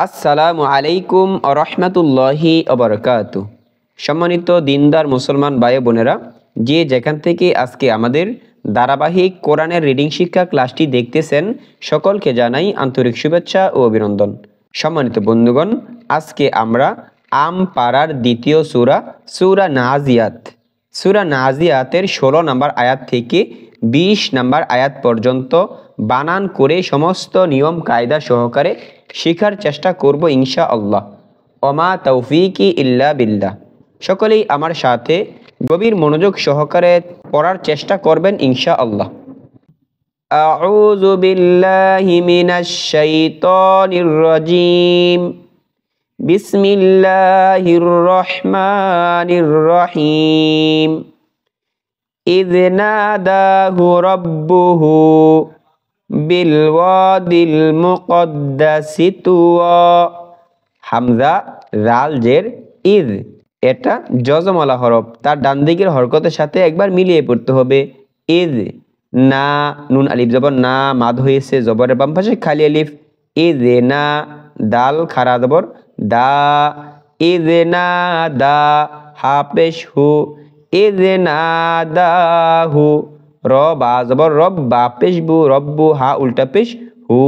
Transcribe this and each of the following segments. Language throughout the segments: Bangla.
আসসালামু আলাইকুম রহমতুল্লাহি অবরকাতু। সম্মানিত দিনদার মুসলমান ভাই বোনেরা, যে যেখান থেকে আজকে আমাদের ধারাবাহিক কোরআনের রিডিং শিক্ষা ক্লাসটি দেখতেছেন, সকলকে জানাই আন্তরিক শুভেচ্ছা ও অভিনন্দন। সম্মানিত বন্ধুগণ, আজকে আমরা আম পাড়ার দ্বিতীয় সূরা নাজিয়াতের 16 নম্বর আয়াত থেকে 20 নম্বর আয়াত পর্যন্ত বানান করে সমস্ত নিয়ম কায়দা সহকারে শেখার চেষ্টা করব ইনশাআল্লাহ। ওমা তৌফিকি ইল্লা বিল্লাহ। সকলেই আমার সাথে গভীর মনোযোগ সহকারে পড়ার চেষ্টা করবেন ইনশাআল্লাহ। আউযু বিল্লাহি মিনাশ শাইতানির রাজীম। বিসমিল্লাহির রহমানির রহিম। ইয নাদাহু রাব্বুহু বিল ওয়াদিল মুকদ্দাসি তুওয়া। হামজা জাল জের ইদ, এটা যজমওয়ালা হরফ, তার ডান দিকের হরকতের সাথে একবার মিলিয়ে পড়তে হবে। ইদ না, নুন আলিফ জবর না, মাদ হয়েছে জবরের বাম পাশে খালি আলিফ। ইদ না, দাল খারা জবর দা। ইদ না দা, হা পেশ হু। ইদ না দা হু, র বা জবর রব, বা পেশ বু, রব্বু, হা উল্টা পেশ হু,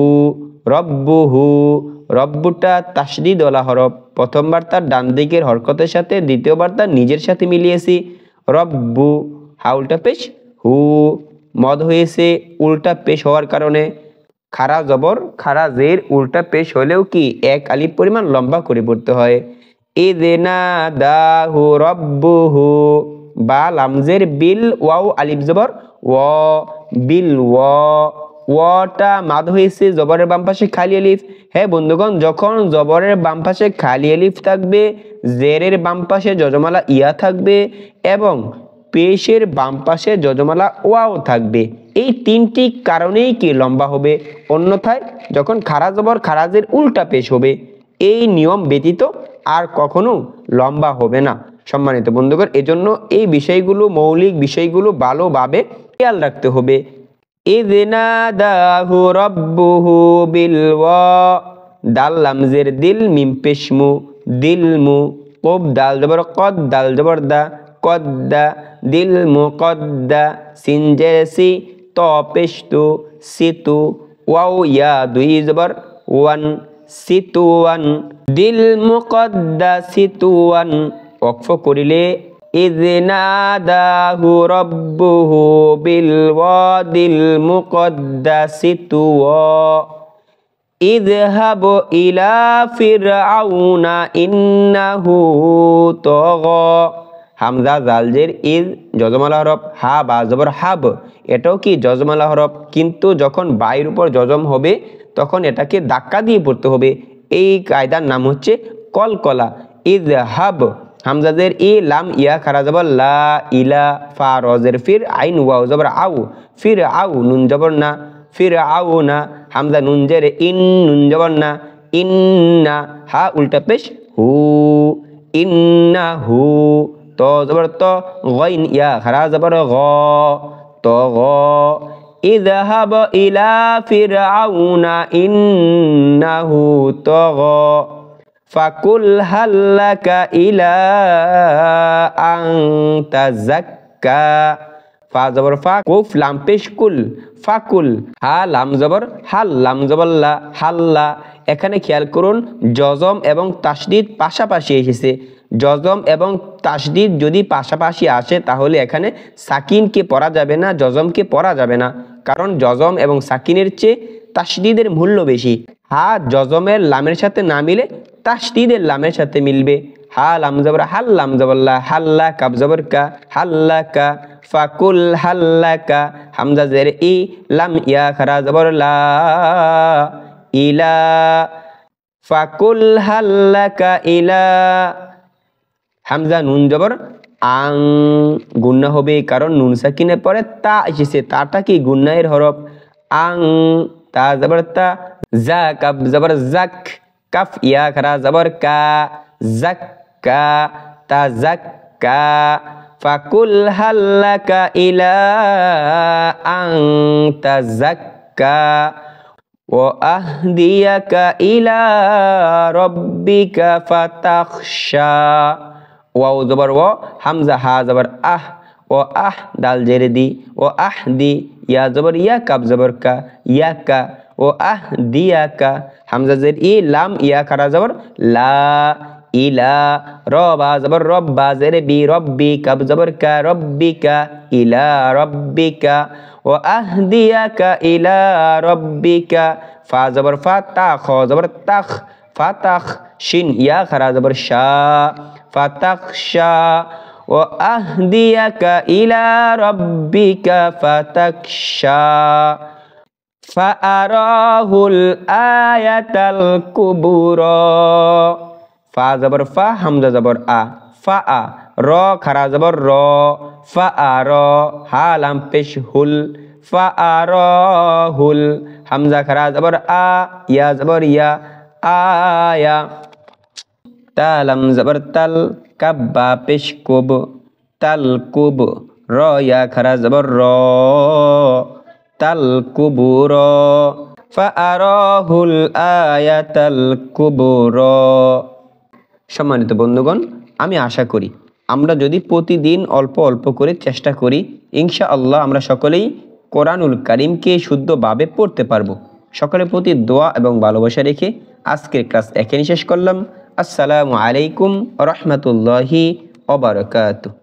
রব্বু হু। রব্বুটা তাসদীদ ওয়ালা হরফ, প্রথমবার তার ডান দিকের হরকতের সাথে, দ্বিতীয়বার তার নিজের সাথে মিলিয়েছি। রব্বু, হা উল্টা পেশ হু, মদ হয়েছে উল্টা পেশ হওয়ার কারণে খারা জবর খারা জের উল্টা পেশ হলেও কি এক আলিফ পরিমাণ লম্বা করে পড়তে হয়। ইয নাদাহু রাব্বুহু, বা লামজের বিল, ওয়াও আলিফ জবর ওয়া, বিল ওয়া। ওয়াটা মাদ হয়েছে জবরের বাম পাশে খালি আলিফ। হ্যাঁ বন্ধুগণ, যখন জবরের বাম পাশে খালি আলিফ থাকবে, জেরের বাম পাশে যজমালা ইয়া থাকবে এবং পেশের বাম পাশে যজমালা ওয়াও থাকবে, এই তিনটি কারণেই কি লম্বা হবে। অন্যথায় যখন খারা জবর খারাজের উল্টা পেশ হবে, এই নিয়ম ব্যতীত আর কখনো লম্বা হবে না। সম্মানিত বন্ধুগণ, এজন্য এই বিষয়গুলো, মৌলিক বিষয়গুলো ভালোভাবে খেয়াল রাখতে হবে। ইয নাদাহু রাব্বুহু বিল ওয়া, দাল লামজের দিল, মিম পেশ মু, দিলমু। কব দাল জবর কদ, দাল জবর দা, কদ্দা। দিল মুকদ্দা, সিন জের সি, ত পেশ তু, সিতু। ওয়াও ইয়া দুই জবর ওয়ান, সিতুয়ান। দিল মুকদ্দা সিতুয়ান। ওয়াকফ করিলে ইয নাদাহু রাব্বুহু বিল ওয়াদিল মুকদ্দাসি তুওয়া। ইযহাব ইলা ফিরআউনা ইন্নাহু তাগা। হামজা জাল জের ইজ যজমালা হরফ, হা বা জবর হাব, এটাও কি যজমালা হরফ, কিন্তু যখন বাইর উপর যজম হবে তখন এটাকে ধাক্কা দিয়ে পড়তে হবে। এই কায়দার নাম হচ্ছে কলকলা। ইযহাব, হামজা জের ই, লাম ইয়া খারা জবর লা, ইলা। ফা রজের ফির, আইন ওয়াও জবর আউ, ফির আউ, নুন জবর না, ফির আউ না। হামজা নুন জের ইন, নুন জবর না, ইন্না। হা উল্টা পেশ হু, ইন্না হু। ত জবর ত, গাইন ইয়া খারা জবর গ, ত গ। ইযহাব ইলা ফিরআউনা ইন্নাহু তাগা। ফাকুল হাল্লাকা ইলা আন তাযাক্কা। ফা জবর ফা, কুফ লাম পেশ কুল, ফাকুল। হা লাম জবর হাল, লাম জবর লা, হাল্লা। এখানে খেয়াল করুন, যজম এবং তাসদীদ পাশাপাশি এসেছে। যজম এবং তাসদীদ যদি পাশাপাশি আসে তাহলে এখানে সাকিনকে পড়া যাবে না, যজমকে পড়া যাবে না, কারণ যজম এবং সাকিনের চেয়ে তাসদীদের মূল্য বেশি। হা যজমের লামের সাথে না মিলে তাসদীদের লামের সাথে মিলবে। হা লাম জবর হাল, লাম জবর লা, হাল্লা, কাব জবর কা, হাল্লাকা। ফাকুল হাল্লাকা, হামজা জের ই, লাম ইয়া খারা জবর লা, ইলা। ফাকুল হাল্লাকা ইলা। হামজা নুন জবর আং, গুন্না হবে কারণ নুন সাকিনের পরে তা এসেছে, তাটা কি গুন্নায়ের হরফ। আং, তা জবর তা। জা কাব জবর জাক, কাফ ইয়া খারা জবর কা, জাক্কা। তা জাক্কা। ফাকুল হাল্লাকা ইলা আন তাযাক্কা। وأهديك إلى ربك فتخشى ওয়াও জবর ও হামজা হা জবর আহ ও আহ দাল জেরে দি ও আহ দি ইয়া জবর ইয়া কাব জবর কা ইয়া কা ও আহ দিয়া কা হামজা জের ই লাম ইয়া খারা জবর লা ইলা রবা জবর রব্বা জেরে বি রব্বি কাব জবর কা রব্বিকা ইলা রব্বিকা ও আহদিয়াকা ইলা রব্বিকা ফা জবর ফা তা খ জবর তাখ ফাতাখ শিন ইয়া খারা জবর শা ফাতাখশা ও আহদিয়াকা ইলা রব্বিকা ফাতাখশা ফাআরাহুল আয়াতাল কুবরা ফা জবর ফা হামজা জবর আ ফা আ র খারা জবর র ফা আ র হা লাম পেশ হুল ফা আ র হুল হামজা খারা জবর আ ইয়া জবর ইয়া আয়া তা লাম জবর তাল কাব্বা পেশ কুব তাল কুব র ইয়া খারা জবর র তাল কুবুর ফাআরাহুল আয়াতাল কুবুর। সম্মানিত বন্ধুগণ, আমি আশা করি আমরা যদি প্রতিদিন অল্প অল্প করে চেষ্টা করি, ইনশাআল্লাহ আমরা সকলেই কোরআনুল কারীমকে শুদ্ধভাবে পড়তে পারবো। সকলের প্রতি দোয়া এবং ভালোবাসা রেখে আজকের ক্লাস এখানেই শেষ করলাম। আসসালামু আলাইকুম ওয়া রাহমাতুল্লাহি ওয়া বারাকাতুহু।